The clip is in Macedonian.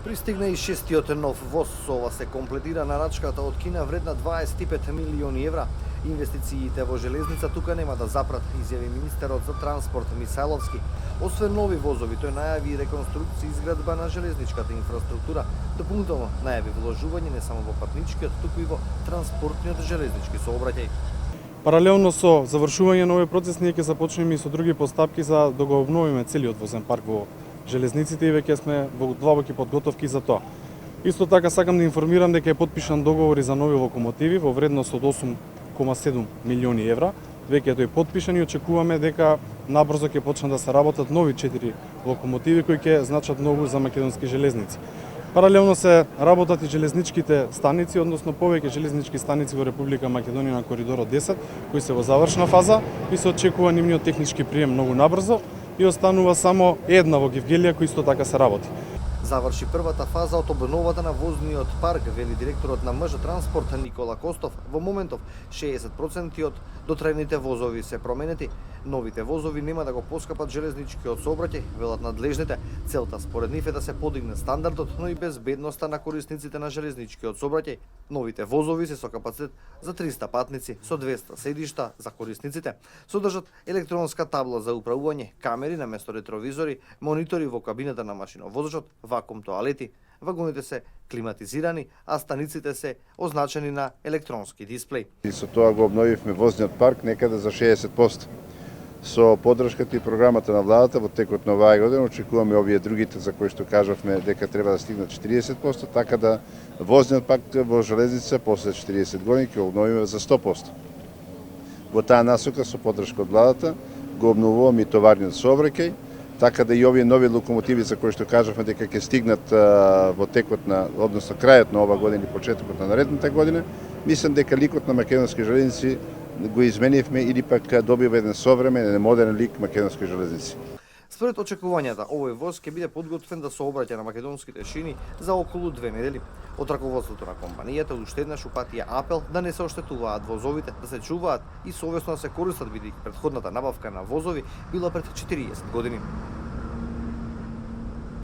Пристигна и шестиот нов воз, со ова се комплетира нарачката од Кина вредна 25 милиони евра. Инвестициите во железница тука нема да запрат, изјави министерот за транспорт Мисајловски. Освен нови возови, тој најави и реконструкција и изградба на железничката инфраструктура. Дополнително најави вложување не само во патничкиот, туку и во транспортниот железнички сообраќај. Паралелно со завршување на овој процес, ние ќе започнеме и со други постапки за да го обновиме целиот возен парк во железниците и веќе сме во длабоки подготовки за тоа. Исто така сакам да информирам дека е потпишан договор и за нови локомотиви во вредност од 8,7 милиони евра. Веќе е тој потпишан и очекуваме дека набрзо ќе почнат да се работат нови 4 локомотиви кои ќе значат многу за македонски железници. Паралелно се работат и железничките станици, односно повеќе железнички станици во Република Македонија на коридорот 10, кои се во завршна фаза и се очекува нивниот технички прием многу набрзо и останува само една во Гевгелија кој исто така се работи. Заврши првата фаза од обновата на возниот парк, вели директорот на МЖ Транспорт Никола Костов. Во моментов 60% од дотрајните возови се променети. Новите возови нема да го поскапат железничкиот сообраќај, велат надлежните. Целта според нив е да се подигне стандардот, но и безбедноста на корисниците на железничкиот сообраќај. Новите возови се со капацитет за 300 патници, со 200 седишта за корисниците. Содржат електронска табла за управување, камери наместо ретровизори, монитори во кабината на машиновозачот, вакуум тоалети, вагоните се климатизирани, а станиците се означени на електронски дисплеј. И со тоа го обновивме возниот парк некаде за 60%. Со поддршката и програмата на владата во текот на оваа година очекуваме овие другите за кои што кажавме дека треба да стигнат 40%, така да возниот парк во железница после 40 години ќе обновиме за 100%. Во таа насока со поддршка од владата го обновуваме и товарниот сообраќај, така да и овие нови локомотиви за кои што кажавме дека ќе стигнат во текот на, односно крајот на оваа година и почетокот на наредната година, мислам дека ликот на македонски железници го изменивме или пак добива еден современ, модерен лик македонски железници. Според очекувањата, овој воз ќе биде подготвен да сообраќа на македонските шини за околу 2 недели. Од раководството на компанијата уште еднаш упатија апел да не се оштетуваат возовите, да се чуваат и совесно да се користат, бидејќи претходната набавка на возови била пред 40 години.